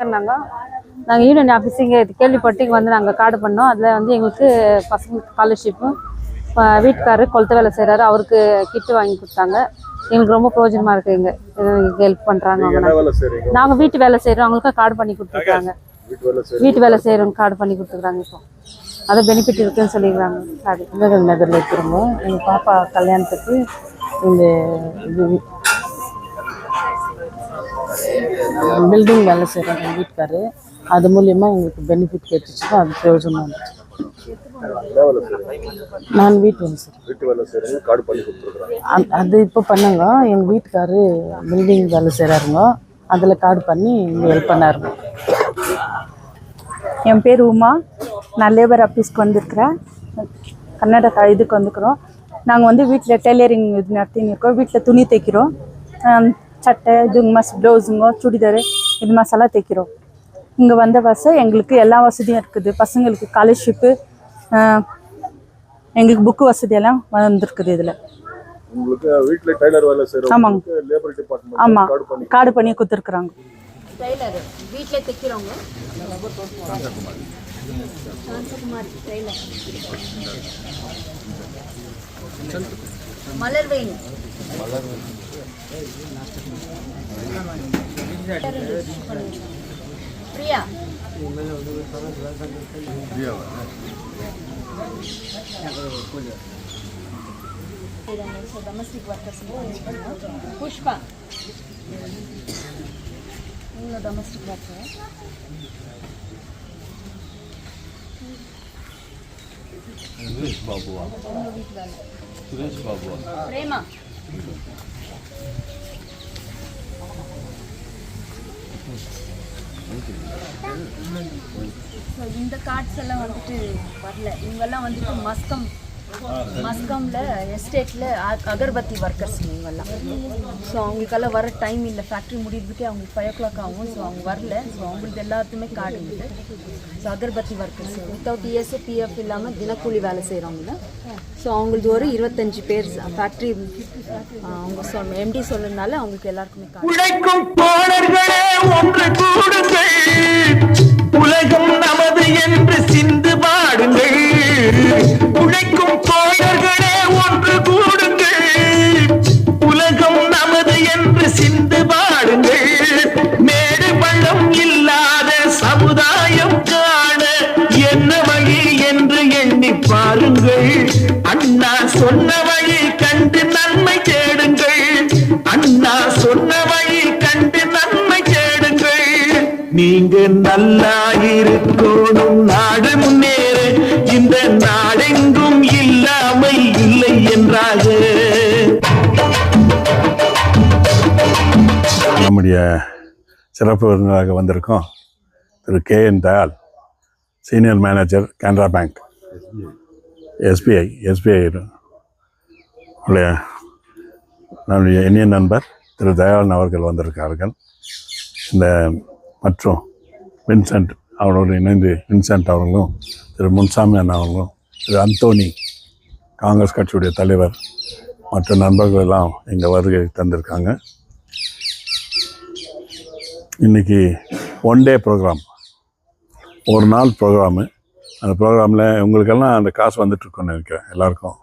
நாங்கள் union office இங்கே கேள்விப்பட்டு இங்கே வந்து நாங்கள் கார்டு பண்ணோம். அதில் வந்து எங்களுக்கு பசங்களுக்கு ஸ்காலர்ஷிப்பும் வீட்டுக்காரர் கொளுத்த வேலை செய்கிறாரு, அவருக்கு கிட்டு வாங்கி கொடுத்தாங்க. எங்களுக்கு ரொம்ப பிரயோஜனமாக இருக்குது. இங்கே ஹெல்ப் பண்ணுறாங்க. நாங்கள் வீட்டு வேலை செய்கிறோம், அவங்களுக்கும் கார்டு பண்ணி கொடுத்துருக்காங்க. வீட்டு வேலை செய்கிறவங்க கார்டு பண்ணி கொடுத்துருக்காங்க. இப்போ அதை பெனிஃபிட் இருக்குதுன்னு சொல்லிடுறாங்க. கார்டு நகரில் இருக்கிறவங்க எங்கள் பாப்பா கல்யாணத்துக்கு இந்த பில்டிங் வேலை செய்கிறாங்க எங்கள் வீட்டுக்காரு. அது மூலியமாக எங்களுக்கு பெனிஃபிட் கிடைச்சிச்சு. அது பிரயோஜனம் இருந்துச்சு. நான் வீட்டு வேலை செய்கிறேன். அது இப்போ பண்ணாங்க. எங்கள் வீட்டுக்காரு பில்டிங் வேலை செய்கிறாருங்க, அதில் கார்டு பண்ணி இங்கே ஹெல்ப் பண்ணாருங்க. என் பேர் உமா. நான் லேபர் ஆஃபீஸ்க்கு வந்திருக்கிறேன். கர்நாடகா இதுக்கு வந்துக்கிறோம். நாங்கள் வந்து வீட்டில் டெய்லரிங் இது நடத்தின்னு இருக்கோம். வீட்டில் துணி தைக்கிறோம். சட்டை இது ப்ளவுஸுங்க சுடிதாரு இது மசாலா தைக்கிறோம். இங்கே வந்த வருஷம் எங்களுக்கு எல்லா வசதியும் இருக்குது. பசங்களுக்கு ஸ்காலர்ஷிப்பு, எங்களுக்கு புக்கு வசதியெல்லாம் வந்திருக்குது. இதில் ஆமாங்க, ஆமாம், கார்டு பண்ணி கொடுத்துருக்குறாங்க. வீட்டில் தைக்கிறவங்க மலர்வேணி பிரியா டொமஸ்டிக் ஒர்க்கர்ஸ் புஷ்பா இவங்க டொமஸ்டிக் ஒர்க்கர். சுரேஷ் பாபுவா பிரேமா இந்த கார்ட்ஸ் எல்லாம் வந்துட்டு வரல. இவங்கெல்லாம் வந்துட்டு மஸ்கம்ல எஸ்டேட்டில் அகர்பத்தி ஒர்க்கர்ஸ் இவங்கெல்லாம். ஸோ அவங்களுக்கெல்லாம் வர டைம் இல்லை. ஃபேக்ட்ரி முடியறதுக்கே அவங்களுக்கு 5 o'clock ஆகும். ஸோ அவங்க வரல. ஸோ அவங்களுக்கு எல்லாத்துக்குமே கார்டு இருக்குது. So agarbatti workers without ESA PF இல்லாமல் தினக்கூலி வேலை செய்கிறவங்க. ஸோ அவங்களுக்கு ஒரு 25 பேர் ஃபேக்ட்ரி அவங்க எம்டி சொல்றதுனால அவங்களுக்கு எல்லாருக்குமே கார்டு. உலகம் நமது என்று சிந்து பாடுங்கள். உழைக்கும் தோழர்களே ஒன்று கூடுங்கள். உலகம் நமது என்று சிந்து பாடுங்கள். மேடு பள்ளம் இல்லாத சமுதாயம் காண என்ன வழி என்று எண்ணி பாருங்கள். அண்ணா சொன்ன வழி கண்டு நன்மை தேடுங்கள். அண்ணா சொன்ன வழி கண்டு நன்மை தேடுங்கள். நீங்க நல்லா இருக்கணும், நாடு முன்னேற. இந்த நாடெங்கும் இல்லாமை இல்லை என்றாக. நம்முடைய சிறப்பு விருந்தினராக வந்திருக்கோம் திரு KN Dayal, senior manager Canara bank, SBI உடைய நம்முடைய இனிய நண்பர் திரு தயாளன் அவர்கள் வந்திருக்கார்கள். இந்த மற்றும் வின்சென்ட் அவரோடு இணைந்து வின்சென்ட் அவர்களும், திரு முன்சாமி அண்ணா அவர்களும், திரு அந்தோனி காங்கிரஸ் கட்சியுடைய தலைவர் மற்ற நண்பர்கள் எல்லாம் இங்கே வருகை தந்திருக்காங்க. இன்றைக்கி 1 day ப்ரோக்ராம், ஒரு நாள் ப்ரோக்ராமு. அந்த ப்ரோக்ராமில் உங்களுக்கெல்லாம் அந்த காசு வந்துட்டுருக்கோன்னு நினைக்கிறேன். எல்லாருக்கும்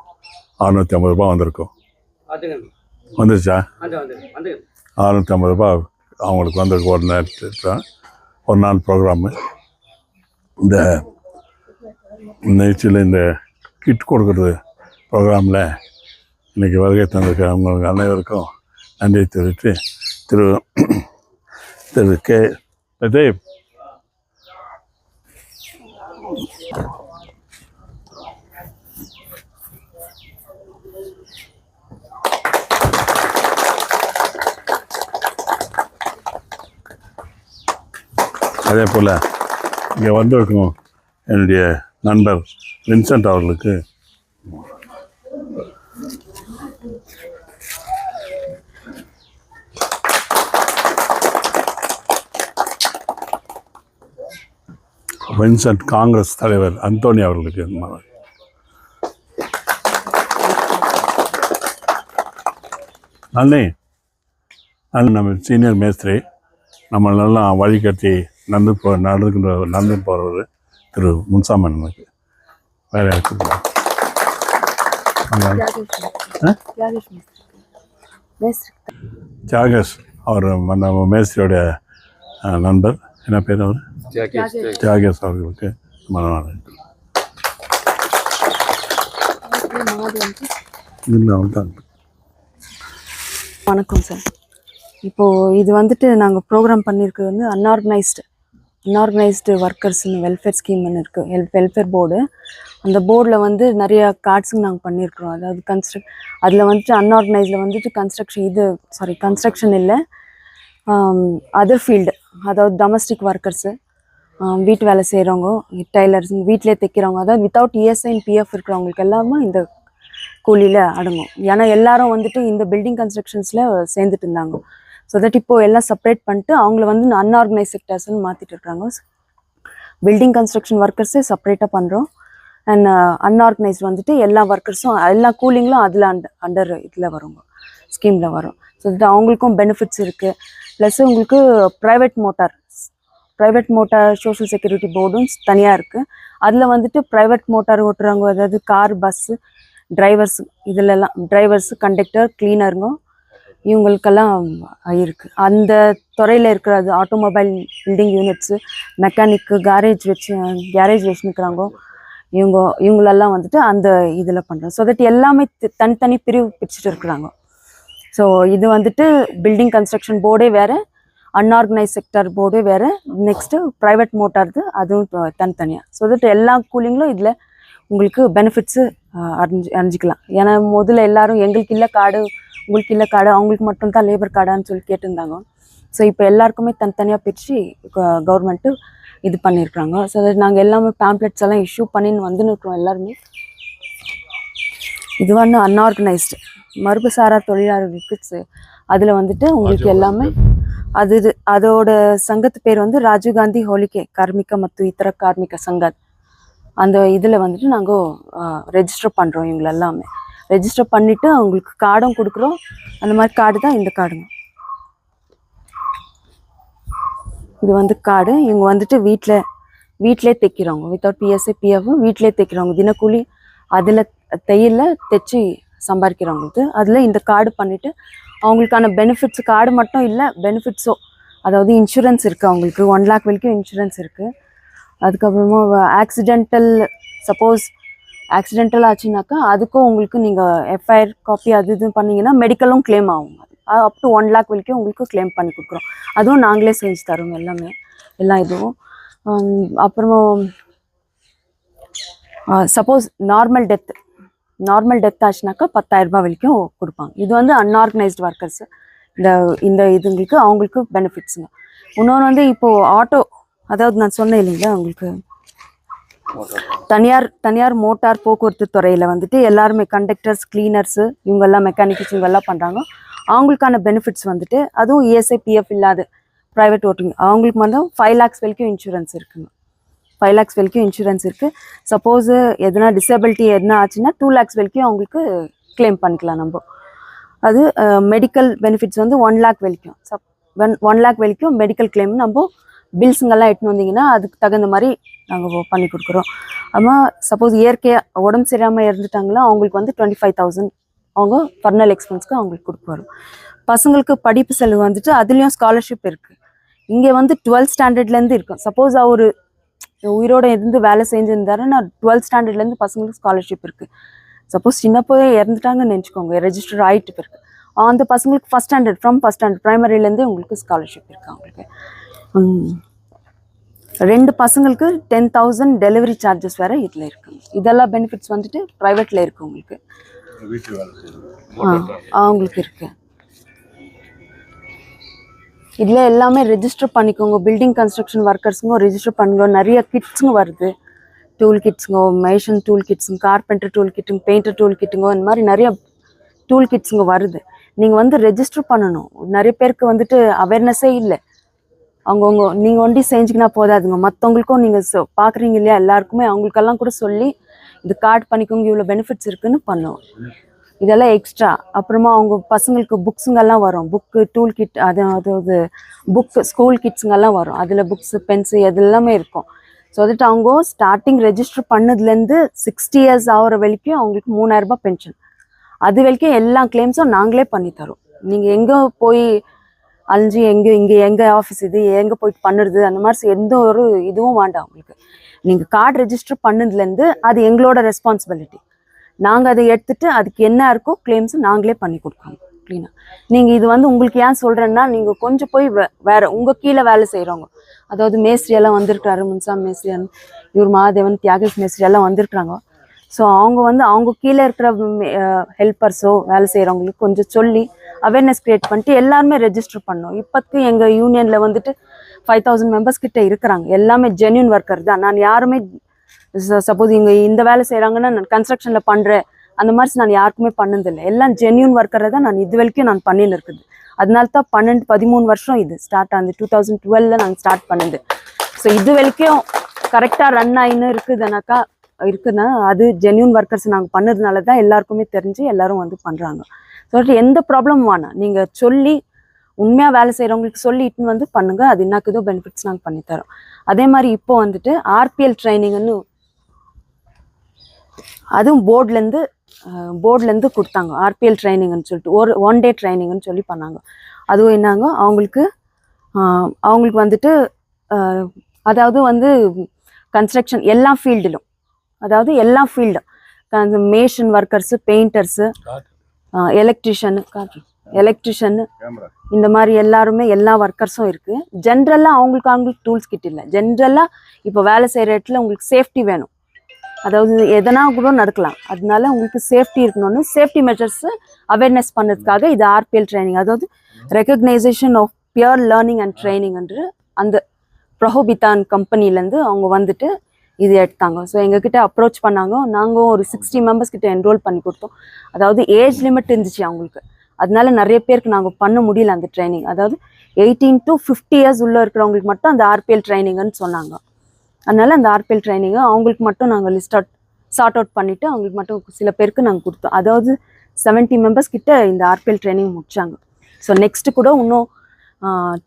650 ரூபா வந்திருக்கும். வந்துருச்சா? 650 ரூபா அவங்களுக்கு வந்திருக்கு. ஒரு நாள் ப்ரோக்ராமு. இந்த நிகழ்ச்சியில் இந்த கிட் கொடுக்குறது ப்ரோக்ராமில் இன்றைக்கி வருகை தந்திருக்க அவங்களுக்கு அனைவருக்கும் நன்றி தெரிவித்து திரு கே தேவ் அதே போல் இங்கே வந்திருக்கும் என்னுடைய நண்பர் வின்சென்ட் அவர்களுக்கு வின்சென்ட் காங்கிரஸ் தலைவர் அந்தோனி அவர்களுக்கு நன்றி. நம்ம சீனியர் மேஸ்திரி நம்மளெல்லாம் வழிகட்டி நடந்து போகிறவர் திரு முன்சாமன் எனக்கு வேறு யாருக்கு தியாகேஷ் அவர் நம்ம மேஸ்திரியோட நண்பர், என்ன பேர் அவர்? தியாகேஷ் அவர்களுக்கு மனவாளம். வணக்கம் சார். இப்போது இது வந்துட்டு நாங்கள் ப்ரோக்ராம் பண்ணியிருக்கிறது வந்து அன்ஆர்கனைஸ்டு ஒர்க்கர்ஸ்னு வெல்ஃபேர் ஸ்கீம்னு இருக்குது, வெல்ஃபேர் போர்டு. அந்த போர்டில் வந்து நிறைய கார்ட்ஸுங்க நாங்கள் பண்ணியிருக்கிறோம். அதாவது அதில் வந்துட்டு அன்ஆர்கனைஸில் வந்துட்டு கன்ஸ்ட்ரக்ஷன் இல்லை, அதர் ஃபீல்டு, அதாவது டொமஸ்டிக் ஒர்க்கர்ஸு, வீட்டு வேலை செய்கிறவங்க, டைலர்ஸுங்க, வீட்டிலே தைக்கிறவங்க, அதாவது வித்தவுட் இஎஸ்ஐ அண்ட் பிஎஃப் இருக்கிறவங்களுக்கு எல்லாமே இந்த கூலியில் அடங்கும். ஏன்னா எல்லாரும் வந்துட்டு இந்த பில்டிங் கன்ஸ்ட்ரக்ஷன்ஸில் சேர்ந்துட்டு இருந்தாங்க. ஸோ தட் இப்போது எல்லாம் செப்பரேட் பண்ணிட்டு அவங்கள வந்து அன்ஆர்கனைஸ் செக்டர்ஸ்ன்னு மாற்றிட்டு இருக்காங்க. பில்டிங் கன்ஸ்ட்ரக்ஷன் ஒர்க்கர்ஸே செப்பரேட்டாக பண்ணுறோம். அண்ட் அன்ஆர்கனைஸ்ட் வந்துட்டு எல்லா ஒர்க்கர்ஸும் எல்லா கூலிங்களும் அதில் அண்டர் இதில் வருங்க, ஸ்கீமில் வரும். ஸோ தட் அவங்களுக்கும் பெனிஃபிட்ஸ் இருக்குது. ப்ளஸ் உங்களுக்கு ப்ரைவேட் மோட்டார் சோஷியல் செக்யூரிட்டி போர்டும் தனியாக இருக்குது. அதில் வந்துட்டு ப்ரைவேட் மோட்டார் ஓட்டுறவங்க, அதாவது கார், பஸ்ஸு, டிரைவர்ஸ், இதிலெல்லாம் டிரைவர்ஸு, கண்டக்டர், கிளீனருங்க, இவங்களுக்கெல்லாம் இருக்குது. அந்த துறையில் இருக்கிறது automobile building units, mechanic, garage வச்சுருக்கிறாங்க, இவங்களெல்லாம் வந்துட்டு அந்த இதில் பண்ணுறோம். ஸோ தட் எல்லாமே தனித்தனி பிரிவு பிரிச்சுட்டு இருக்கிறாங்க. ஸோ இது வந்துட்டு பில்டிங் கன்ஸ்ட்ரக்ஷன் போர்டே வேறு, அன்ஆர்கனைஸ் செக்டர் போர்டே வேறு, நெக்ஸ்ட்டு ப்ரைவேட் மோட்டார்து அதுவும் தனித்தனியாக. ஸோ தட் எல்லா கூலிங்களும் இதில் உங்களுக்கு பெனிஃபிட்ஸு அறிஞ்சிக்கலாம். ஏன்னா முதல்ல எல்லாரும் எங்களுக்கு இல்லை கார்டு, உங்களுக்கு இல்லை கார்டு, அவங்களுக்கு மட்டும்தான் லேபர் கார்டான்னு சொல்லி கேட்டிருந்தாங்க. ஸோ இப்போ எல்லாருக்குமே தனித்தனியாக பிரித்து கவர்மெண்ட்டு இது பண்ணியிருக்கிறாங்க. ஸோ தட் நாங்கள் எல்லாமே பேம்ப்ளெட்ஸ் எல்லாம் இஷ்யூ பண்ணின்னு வந்துன்னு இருக்கிறோம் எல்லாருமே. இது வந்து அன்ஆர்கனைஸ்டு மரபுசாரா தொழிலாளர்களுக்கு அதில் வந்துட்டு உங்களுக்கு எல்லாமே அதோட சங்கத்து பேர் வந்து ராஜீவ்காந்தி ஹோலிகே கார்மிக ಮತ್ತು ಇತರ ಕಾರ್ಮಿಕ ಸಂಘ. அந்த இதில் வந்துட்டு நாங்கள் ரெஜிஸ்டர் பண்ணுறோம். இவங்களை எல்லாமே ரெஜிஸ்டர் பண்ணிவிட்டு அவங்களுக்கு கார்டும் கொடுக்குறோம். அந்த மாதிரி கார்டு தான் இந்த கார்டுங்க. இது வந்து கார்டு. இவங்க வந்துட்டு வீட்டிலே தைக்கிறவங்க, வித்தவுட் பிஎஸ்ஐ பிஎஃப் வீட்டிலே தைக்கிறவங்க, தினக்கூலி அதில் தைச்சு சம்பாதிக்கிறவங்களுக்கு அதில் இந்த கார்டு பண்ணிவிட்டு அவங்களுக்கான பெனிஃபிட்ஸ், கார்டு மட்டும் இல்லை பெனிஃபிட்ஸோ, அதாவது இன்சூரன்ஸ் இருக்குது அவங்களுக்கு 1 lakh வரைக்கும் இன்சூரன்ஸ் இருக்குது. அதுக்கப்புறமா ஆக்சிடென்டல் ஆச்சுனாக்கா அதுக்கும் உங்களுக்கு நீங்கள் எஃப்ஐஆர் காப்பி இது பண்ணிங்கன்னா மெடிக்கலும் கிளைம் ஆகும். அப் டு 1 lakh வரைக்கும் உங்களுக்கு கிளைம் பண்ணி கொடுக்குறோம். அதுவும் நாங்களே செஞ்சு தரோம் எல்லாமே, எல்லா இதுவும். அப்புறமா சப்போஸ் நார்மல் டெத் ஆச்சுனாக்கா 10,000 ரூபாய் வரைக்கும் கொடுப்பாங்க. இது வந்து அன்ஆர்கனைஸ்டு ஒர்க்கர்ஸு இந்த இதுங்களுக்கு அவங்களுக்கு பெனிஃபிட்ஸுங்க. இன்னொன்று வந்து இப்போது ஆட்டோ, அதாவது நான் சொன்னேன் இல்லைங்களா உங்களுக்கு தனியார் மோட்டார் போக்குவரத்து துறையில் வந்துட்டு எல்லாருமே கண்டக்டர்ஸ், கிளீனர்ஸு, இவங்கெல்லாம் மெக்கானிக்ஸ் இவங்கெல்லாம் பண்ணுறாங்க. அவங்களுக்கான பெனிஃபிட்ஸ் வந்துட்டு அதுவும் இஎஸ்ஐ பிஎஃப் இல்லாத ப்ரைவேட் ஓட்டுங்க அவங்களுக்கு வந்து 5 lakhs வரைக்கும் இன்சூரன்ஸ் இருக்குங்க. 5 lakhs வரைக்கும் இன்சூரன்ஸ் இருக்குது. சப்போஸ் எதுனா டிசபிலிட்டி எதுனா ஆச்சுன்னா 2 lakhs வரைக்கும் அவங்களுக்கு கிளைம் பண்ணிக்கலாம் நம்ம. அது மெடிக்கல் பெனிஃபிட்ஸ் வந்து 1 lakh வரைக்கும் 1 lakh வரைக்கும் மெடிக்கல் கிளைம் நம்ம பில்ஸுங்கெல்லாம் எடுத்துன்னு வந்தீங்கன்னா அதுக்கு தகுந்த மாதிரி நாங்கள் பண்ணி கொடுக்குறோம். ஆமாம், சப்போஸ் இயற்கையாக உடம்பு சரியாமல் இருந்துட்டாங்களா அவங்களுக்கு வந்து 25,000 அவங்க பர்சனல் எக்ஸ்பென்ஸ்க்கு அவங்களுக்கு கொடுப்பாரு. பசங்களுக்கு படிப்பு செலவு வந்துட்டு அதுலேயும் ஸ்காலர்ஷிப் இருக்குது. இங்கே வந்து 12th standardலேருந்து இருக்கும். சப்போஸ் அவர் உயிரோடு இருந்து வேலை செஞ்சுருந்தாருன்னா 12th standardலேருந்து பசங்களுக்கு ஸ்காலர்ஷிப் இருக்குது. சப்போஸ் சின்னப்போவே இறந்துட்டாங்கன்னு நினச்சிக்கோங்க, ரெஜிஸ்டர் ஆகிட்டு இருக்குது, அந்த பசங்களுக்கு ஃபஸ்ட் ஸ்டாண்டர்ட் ப்ரைமரிலேருந்து உங்களுக்கு ஸ்காலர்ஷிப் இருக்குது. அவங்களுக்கு 2 பசங்களுக்கு 10,000 டெலிவரி சார்ஜஸ் வேறு இதில் இருக்குங்க. இதெல்லாம் பெனிஃபிட்ஸ் வந்துட்டு ப்ரைவேட்டில் இருக்குது உங்களுக்கு. அவங்களுக்கு இருக்குது. இதில் எல்லாமே ரெஜிஸ்டர் பண்ணிக்கோங்க. பில்டிங் கன்ஸ்ட்ரக்ஷன் ஒர்க்கர்ஸுங்க ரெஜிஸ்டர் பண்ணுங்க. நிறைய கிட்ஸுங்க வருது, டூல் கிட்ஸுங்க, மேஷன் டூல் கிட்ஸுங்க, கார்பெண்டர் டூல் கிட்டுங்க, பெயிண்டர் டூல் கிட்டுங்க, இந்த மாதிரி நிறைய டூல் கிட்ஸுங்க வருது. நீங்கள் வந்து ரெஜிஸ்டர் பண்ணணும். நிறைய பேருக்கு வந்துட்டு அவேர்னஸே இல்லை. அவங்கவுங்க நீங்கள் ஒண்டி செஞ்சுக்கினா போதாதுங்க, மற்றவங்களுக்கும் நீங்கள் பார்க்குறீங்க இல்லையா, எல்லாருக்குமே அவங்களுக்கெல்லாம் கூட சொல்லி இது கார்டு பண்ணிக்கோங்க, இவ்வளோ பெனிஃபிட்ஸ் இருக்குதுன்னு பண்ணுவோம். இதெல்லாம் எக்ஸ்ட்ரா. அப்புறமா அவங்க பசங்களுக்கு புக்ஸுங்கெல்லாம் வரும், புக்கு டூல் கிட், அதாவது புக்கு ஸ்கூல் கிட்ஸுங்கெல்லாம் வரும். அதில் புக்ஸு பென்ஸு எல்லாமே இருக்கும். ஸோ வந்துட்டு அவங்க ஸ்டார்டிங் ரெஜிஸ்டர் பண்ணதுலேருந்து 60 years ஆகிற வரைக்கும் அவங்களுக்கு 3000 ரூபாய் பென்ஷன். அது வரைக்கும் எல்லா கிளைம்ஸும் நாங்களே பண்ணித்தரோம். நீங்கள் எங்கே போய் அலைஞ்சி இங்கே எங்கள் ஆஃபீஸ் இது எங்கே போயிட்டு பண்ணுறது அந்த மாதிரி எந்த ஒரு இதுவும் வேண்டாம் உங்களுக்கு. நீங்கள் கார்டு ரெஜிஸ்டர் பண்ணதுலேருந்து அது எங்களோட ரெஸ்பான்சிபிலிட்டி. நாங்கள் அதை எடுத்துகிட்டு அதுக்கு என்ன இருக்கோ கிளைம்ஸு நாங்களே பண்ணி கொடுக்குறோம் க்ளீனாக. நீங்கள் இது உங்களுக்கு ஏன் சொல்கிறேன்னா, நீங்கள் கொஞ்சம் போய் வேறு உங்கள் கீழே வேலை செய்கிறவங்க, அதாவது மேஸ்திரியெல்லாம் வந்திருக்கிறாரு, முன்சாமி மேஸ்திரியன், இவர் மகாதேவன், தியாகேஷ் மேஸ்திரி எல்லாம் வந்திருக்கிறாங்க. ஸோ அவங்க கீழே இருக்கிற ஹெல்ப்பர்ஸோ வேலை செய்கிறவங்களுக்கு கொஞ்சம் சொல்லி அவேர்னஸ் க்ரியேட் பண்ணிட்டு எல்லாருமே ரெஜிஸ்டர் பண்ணோம். இப்போதைக்கு எங்கள் யூனியனில் 5000 மெம்பர்ஸ் கிட்ட இருக்கிறாங்க. எல்லாமே ஜென்யூன் ஒர்க்கர் தான். நான் யாருமே சப்போஸ் இங்கே இந்த வேலை செய்கிறாங்கன்னா நான் கன்ஸ்ட்ரக்ஷனில் பண்ணுறேன் அந்த மாதிரி நான் யாருக்குமே பண்ணதில்லை. எல்லாம் ஜென்யூன் ஒர்க்கரை தான் நான் இது வரைக்கும் நான் பண்ணின்னு இருக்குது. அதனால தான் 13 வருஷம் இது ஸ்டார்ட் ஆகுது. 2012 நாங்கள் ஸ்டார்ட் பண்ணுது. ஸோ இது வரைக்கும் கரெக்டாக ரன் ஆகின்னு இருக்குதுன்னா அது ஜென்யூன் ஒர்க்கர்ஸ் நாங்கள் பண்ணதுனால தான் எல்லாருக்குமே தெரிஞ்சு எல்லாரும் பண்ணுறாங்க. ஸோ எந்த ப்ராப்ளமும் வேணாம், நீங்கள் சொல்லி உண்மையாக வேலை செய்கிறவங்களுக்கு சொல்லி இட்டுன்னு பண்ணுங்கள். அது என்னக்குதோ பெனிஃபிட்ஸ் நாங்கள் பண்ணித்தரோம். அதே மாதிரி இப்போ ஆர்பிஎல் ட்ரைனிங்னு அதுவும் போர்ட்லேருந்து கொடுத்தாங்க. ஆர்பிஎல் ட்ரைனிங்னு சொல்லிட்டு ஒரு 1 day ட்ரைனிங்னு சொல்லி பண்ணாங்க. அதுவும் என்னங்க அவங்களுக்கு அதாவது கன்ஸ்ட்ரக்ஷன் எல்லா ஃபீல்டிலும், அதாவது எல்லா ஃபீல்டும் மேஷன் ஒர்க்கர்ஸு, பெயிண்டர்ஸு, எலக்ட்ரிஷியன் இந்த மாதிரி எல்லாருமே எல்லா ஒர்க்கர்ஸும் இருக்குது. ஜென்ரலாக அவங்களுக்கு டூல்ஸ் கிட் இல்லை. ஜென்ரலாக இப்போ வேலை செய்கிற இடத்துல உங்களுக்கு சேஃப்டி வேணும், அதாவது எதனா கூட நடக்கலாம். அதனால உங்களுக்கு சேஃப்டி இருக்கணும்னு சேஃப்டி மெஷர்ஸ் அவேர்னஸ் பண்ணதுக்காக இது ஆர்பிஎல் ட்ரைனிங், அதாவது recognition of prior learning and training என்று அந்த ப்ரொஹோபிதான் கம்பெனிலேருந்து அவங்க இது எடுத்தாங்க. ஸோ எங்ககிட்ட அப்ரோச் பண்ணாங்க. நாங்கள் ஒரு 60 மெம்பர்ஸ் கிட்ட என்ரோல் பண்ணி கொடுத்தோம். அதாவது ஏஜ் லிமிட் இருந்துச்சு அவங்களுக்கு, அதனால நிறைய பேருக்கு நாங்கள் பண்ண முடியல அந்த ட்ரைனிங். அதாவது 18 to 50 years உள்ள இருக்கிறவங்களுக்கு மட்டும் அந்த ஆர்பிஎல் ட்ரைனிங்னு சொன்னாங்க. அதனால அந்த ஆர்பிஎல் ட்ரைனிங்கை அவங்களுக்கு மட்டும் நாங்கள் சார்ட் அவுட் பண்ணிவிட்டு அவங்களுக்கு மட்டும் சில பேருக்கு நாங்கள் கொடுத்தோம். அதாவது 70 மெம்பர்ஸ் கிட்ட இந்த ஆர்பிஎல் ட்ரைனிங் முடிச்சாங்க. ஸோ நெக்ஸ்ட்டு கூட இன்னும்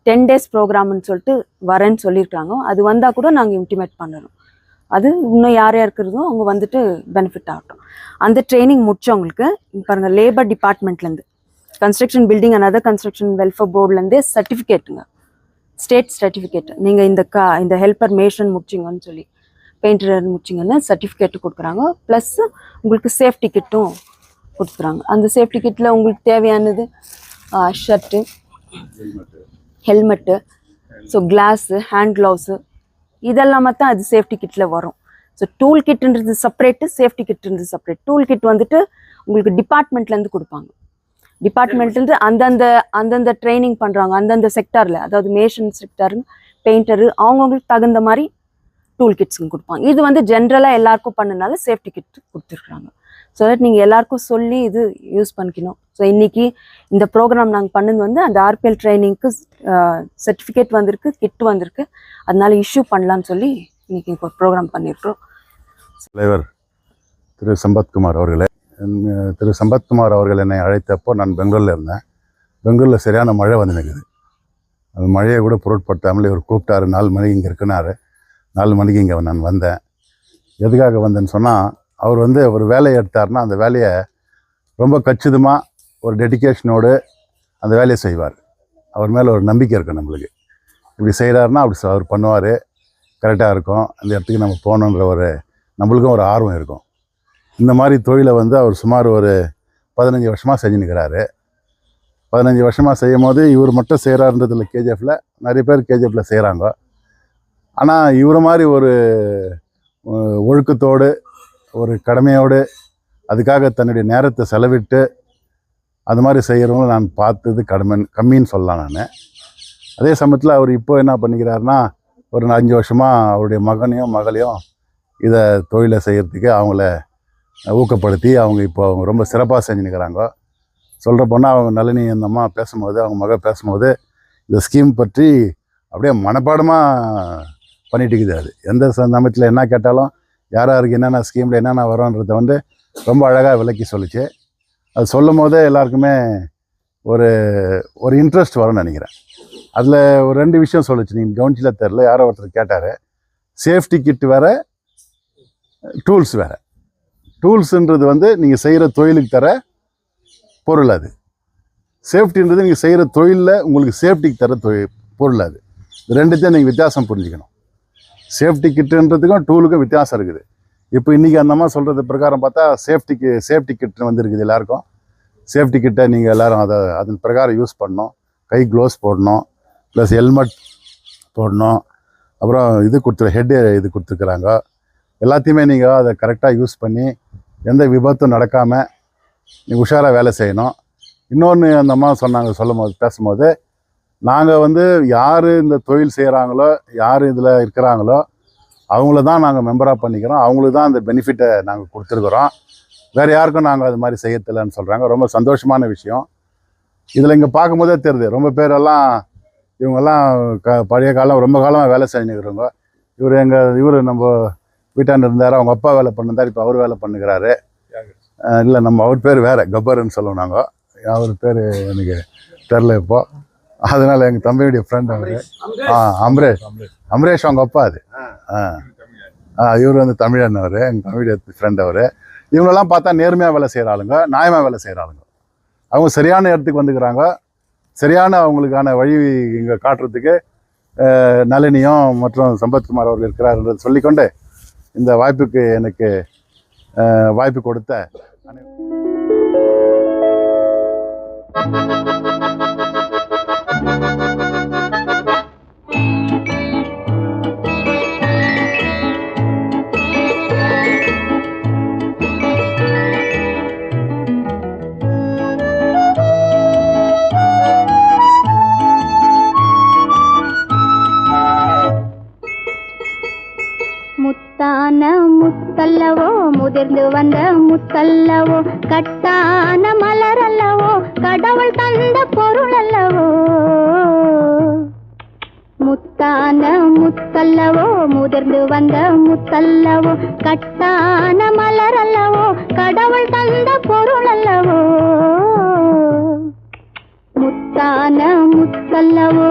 10 days ப்ரோக்ராம்னு சொல்லிட்டு வரேன்னு சொல்லியிருக்காங்க. அது வந்தால் கூட நாங்கள் இம்ப்ளிமெண்ட் பண்ணுறோம். அது இன்னும் யார் இருக்கிறதோ அவங்க பெனிஃபிட் ஆகட்டும். அந்த ட்ரைனிங் முடிச்சவங்களுக்கு பாருங்கள், லேபர் டிபார்ட்மெண்ட்லேருந்து, construction building and other construction welfare போர்ட்லேருந்தே சர்டிஃபிகேட்டுங்க, ஸ்டேட் சர்டிஃபிகேட். நீங்கள் இந்த ஹெல்ப்பர் மேஷன் முடிச்சிங்கன்னு சொல்லி, பெயிண்டர் முடிச்சிங்கன்னு சர்டிஃபிகேட்டு கொடுக்குறாங்க. ப்ளஸ் உங்களுக்கு சேஃப்டி கிட்டும் கொடுக்குறாங்க. அந்த சேஃப்டி கிட்டில் உங்களுக்கு தேவையானது shirt, helmet, so glass, hand gloves, இதெல்லாம தான் அது சேஃப்டி கிட்டில் வரும். ஸோ டூல் கிட்டுன்றது செப்பரேட்டு, சேஃப்டி கிட்டுன்றது செப்பரேட். டூல் கிட் உங்களுக்கு டிபார்ட்மெண்ட்லேருந்து கொடுப்பாங்க. டிபார்ட்மெண்ட்லேருந்து அந்தந்த ட்ரைனிங் பண்ணுறாங்க அந்தந்த செக்டாரில், அதாவது மேஷன் செக்டார், பெயிண்டரு, அவங்கவுங்களுக்கு தகுந்த மாதிரி டூல் கிட்ஸுங்க கொடுப்பாங்க. இது ஜென்ரலாக எல்லாருக்கும் பண்ணனால சேஃப்டி கிட் கொடுத்துருக்குறாங்க. ஸோ தட் நீங்கள் எல்லாருக்கும் சொல்லி இது யூஸ் பண்ணிக்கணும். ஸோ இன்றைக்கி இந்த ப்ரோக்ராம் நாங்கள் பண்ணது அந்த ஆர்பிஎல் ட்ரைனிங்க்கு சர்டிஃபிகேட் வந்திருக்கு, கிட் வந்திருக்கு. அதனால இஷ்யூ பண்ணலான்னு சொல்லி இன்றைக்கி இப்போ ப்ரோக்ராம் பண்ணியிருக்கிறோம். தலைவர் திரு சம்பத்குமார் அவர்கள் என்னை அழைத்தப்போ நான் பெங்களூரில் இருந்தேன். பெங்களூரில் சரியான மழை வந்து நிற்குது. அந்த மழையை கூட பொருட்படுத்தாமல் இவர் கூப்பிட்டாரு. 4 மணிக்கு இங்கே இருக்குனாரு. 4 மணிக்கு இங்கே நான் வந்தேன். எதுக்காக வந்தேன்னு சொன்னால், அவர் ஒரு வேலையை எடுத்தார்னா அந்த வேலையை ரொம்ப கச்சிதமாக ஒரு டெடிக்கேஷனோடு அந்த வேலையை செய்வார். அவர் மேலே ஒரு நம்பிக்கை இருக்கும் நம்மளுக்கு. இப்படி செய்கிறாருன்னா அப்படி அவர் பண்ணுவார், கரெக்டாக இருக்கும். அந்த இடத்துக்கு நம்ம போகணுன்ற நம்மளுக்கும் ஒரு ஆர்வம் இருக்கும். இந்த மாதிரி தொழிலை அவர் சுமார் ஒரு 15 வருஷமாக செஞ்சுன்னுக்கிறாரு. 15 வருஷமாக செய்யும் போது இவர் மட்டும் செய்கிறாருன்றதில்ல. கேஜிஎஃப்பில் நிறைய பேர் கேஜிஎஃப்பில் செய்கிறாங்க. ஆனால் இவர் மாதிரி ஒரு ஒழுக்கத்தோடு, ஒரு கடமையோடு, அதுக்காக தன்னுடைய நேரத்தை செலவிட்டு அது மாதிரி செய்கிறவங்க நான் பார்த்தது கம்மின்னு சொல்லலாம் நான். அதே சமயத்தில் அவர் இப்போ என்ன பண்ணிக்கிறாருன்னா, ஒரு 5 வருஷமாக அவருடைய மகனையும் மகளையும் இதை தொழிலை செய்கிறதுக்கு அவங்கள ஊக்கப்படுத்தி அவங்க ரொம்ப சிறப்பாக செஞ்சுன்னுக்கிறாங்க. சொல்கிற போனால் அவங்க நளினி அந்த அம்மா பேசும்போது, அவங்க மகள் பேசும்போது இந்த ஸ்கீம் பற்றி அப்படியே மனப்பாடமாக பண்ணிட்டு இருக்குது. அது எந்த சமயத்தில் என்ன கேட்டாலும் யாராருக்கு என்னென்ன ஸ்கீமில் என்னென்ன வரும்ன்றதை ரொம்ப அழகாக விளக்கி சொல்லிச்சு. அது சொல்லும் போதே எல்லாருக்குமே ஒரு ஒரு இன்ட்ரெஸ்ட் வரும்னு நினைக்கிறேன். அதில் ஒரு 2 விஷயம் சொல்லிச்சு, நீங்கள் கவனிச்சில தெரில, யாரோ ஒருத்தர் கேட்டார். சேஃப்டி கிட் வேறு, டூல்ஸ் வேறு. டூல்ஸுன்றது வந்து நீங்கள் செய்கிற தொழிலுக்கு தர பொருள், அது சேஃப்டின்றது நீங்கள் செய்கிற தொழிலில் உங்களுக்கு சேஃப்டிக்கு தர பொருள். அது ரெண்டுத்தையும் நீங்கள் வித்தியாசம் புரிஞ்சுக்கணும். சேஃப்டி கிட்டுன்றதுக்கும் டூலுக்கும் வித்தியாசம் இருக்குது. இப்போ இன்றைக்கி அந்த மாதிரி சொல்கிறது பிரகாரம் பார்த்தா சேஃப்டி கிட் வந்துருக்குது. எல்லாருக்கும் சேஃப்டி கிட்டை நீங்கள் எல்லோரும் அதன் பிரகாரம் யூஸ் பண்ணணும். கை க்ளோவ்ஸ் போடணும், ப்ளஸ் ஹெல்மெட் போடணும். அப்புறம் ஹெட் இது கொடுத்துருக்குறாங்க. எல்லாத்தையுமே நீங்கள் அதை கரெக்டாக யூஸ் பண்ணி எந்த விபத்தும் நடக்காமல் நீங்கள் உஷாராக வேலை செய்யணும். இன்னொன்று அந்த அம்மா சொன்னாங்க, பேசும்போது நாங்கள் வந்து யார் இந்த தொழில் செய்கிறாங்களோ, யார் இதில் இருக்கிறாங்களோ அவங்கள தான் நாங்கள் மெம்பராக பண்ணிக்கிறோம். அவங்களுக்கு தான் அந்த பெனிஃபிட்டை நாங்கள் கொடுத்துருக்குறோம். வேறு யாருக்கும் நாங்கள் அது மாதிரி செய்யத்தில்லைன்னு சொல்கிறாங்க. ரொம்ப சந்தோஷமான விஷயம். இதில் இங்கே பார்க்கும்போதே தெரியுது, ரொம்ப பேரெல்லாம் இவங்கெல்லாம் பழைய காலம் ரொம்ப காலமாக வேலை செஞ்சுக்கிறவங்க. இவர் நம்ம வீட்டாண்டு இருந்தார், அவங்க அப்பா வேலை பண்ணிருந்தார், இப்போ அவர் வேலை பண்ணுகிறாரு. இல்லை, அவர் பேர் வேறு, கப்பர்ன்னு சொல்லுவோம் நாங்கள். அவர் பேர் எனக்கு தெரில இப்போ. அதனால் எங்கள் தம்பியுடைய ஃப்ரெண்ட் அவர். அமரேஷ் அவங்க அப்பா. அது இவர் வந்து தமிழன். அவர் எங்கள் தம்பியுடைய ஃப்ரெண்ட். அவர் இவங்களெல்லாம் பார்த்தா நேர்மையாக வேலை செய்கிற ஆளுங்க, நியாயமாக வேலை செய்கிற ஆளுங்க. அவங்க சரியான இடத்துக்கு வந்துக்கிறாங்க. சரியான அவங்களுக்கான வழி இங்கே காட்டுறதுக்கு நளினியும் மற்றும் சம்பத்குமார் அவர்கள் இருக்கிறார்ன்றது சொல்லிக்கொண்டு இந்த வாய்ப்புக்கு எனக்கு வாய்ப்பு கொடுத்த முத்தல்லவோ முதிர்ந்து வந்த முத்தல்லவோ கட்டான மலர் அல்லவோ கடவுள் தந்த பொருள் அல்லவோ. முத்தான முத்தல்லவோ முதிர்ந்து வந்த முத்தல்லவோ கட்டான மலர் அல்லவோ கடவுள் தந்த பொருள் அல்லவோ. முத்தான முத்தல்லவோ.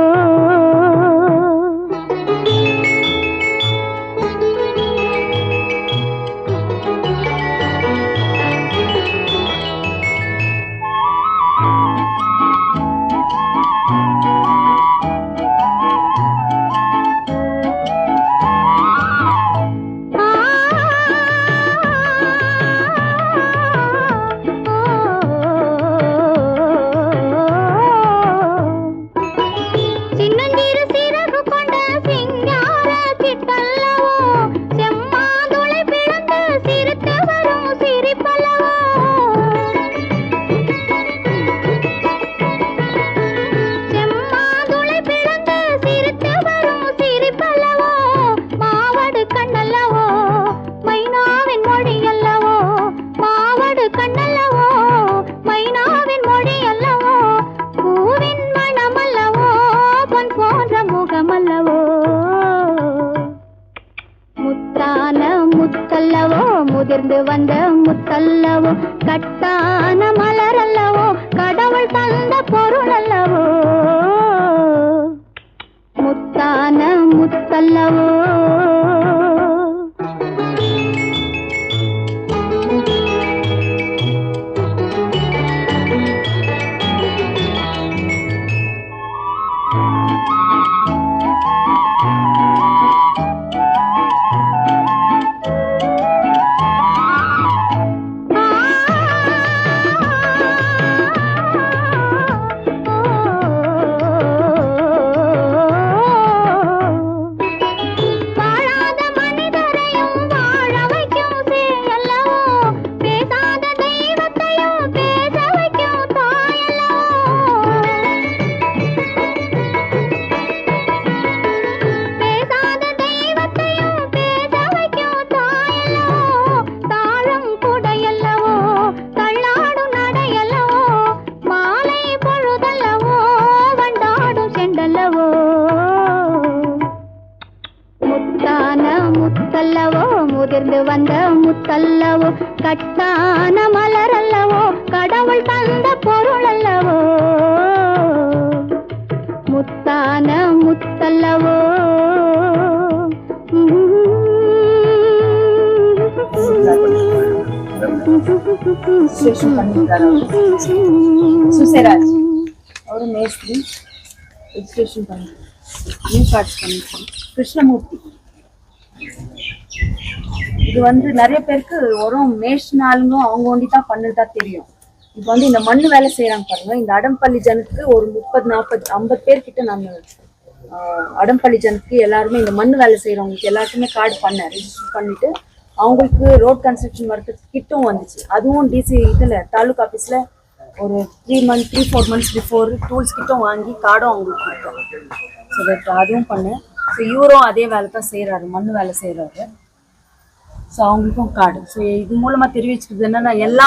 முதிர்ந்து வந்த முத்தல்லவோ கட்டான மலர் அல்லவோ கடவுள் தந்த பொருள் அல்லவோ. முத்தான முத்தல்லவோ. முத்தான முத்தல்லவோ முதிர்ந்து வந்த முத்தல்லவோ கட்டான மலரல்லவோ கடவுள் தந்த பொருள் அல்லவோ முத்தான முத்தல்லவோ சுசேராஜ் அவரு மேஸ்திரி எஜுகேஷன் பண்ணி நியூ கார்ட்ஸ் பண்ணிருக்காங்க. கிருஷ்ணமூர்த்தி இது வந்து நிறைய பேருக்கு வரும் மேஷனாலுங்க அவங்க ஒண்டி தான் பண்ணுறதா தெரியும். இப்போ வந்து இந்த மண்ணு வேலை செய்யறாங்க பாருங்க. இந்த அடம்பள்ளி ஜனத்துக்கு ஒரு 30, 40, 50 பேர்கிட்ட நாங்கள் அடம்பள்ளி ஜனத்துக்கு எல்லாருமே இந்த மண்ணு வேலை செய்யறவங்களுக்கு எல்லாருக்குமே கார்டு பண்ணேன். ரெஜிஸ்டர் பண்ணிட்டு அவங்களுக்கு ரோட் கன்ஸ்ட்ரக்ஷன் ஒர்க்கு கிட்டும் வந்துச்சு. அதுவும் டிசி இதில் தாலுக் ஆஃபீஸில் ஒரு 3-4 months பிஃபோர் டூல்ஸ் கிட்டும் வாங்கி கார்டும் அவங்களுக்கு கொடுத்தோம். ஸோ தட் அதுவும் பண்ணேன். ஸோ இவரும் அதே வேலை தான் செய்கிறாரு, மண் வேலை செய்கிறாரு. ஸோ அவங்களுக்கும் கார்டு. ஸோ இது மூலமாக தெரிவிச்சுக்கிறது என்னென்னா எல்லா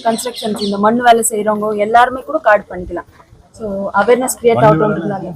கன்ஸ்ட்ரக்ஷன்ஸ் இந்த மண் வேலை செய்கிறவங்க எல்லாருமே கூட கார்டு பண்ணிக்கலாம். So awareness create ஆகுன்றதுனால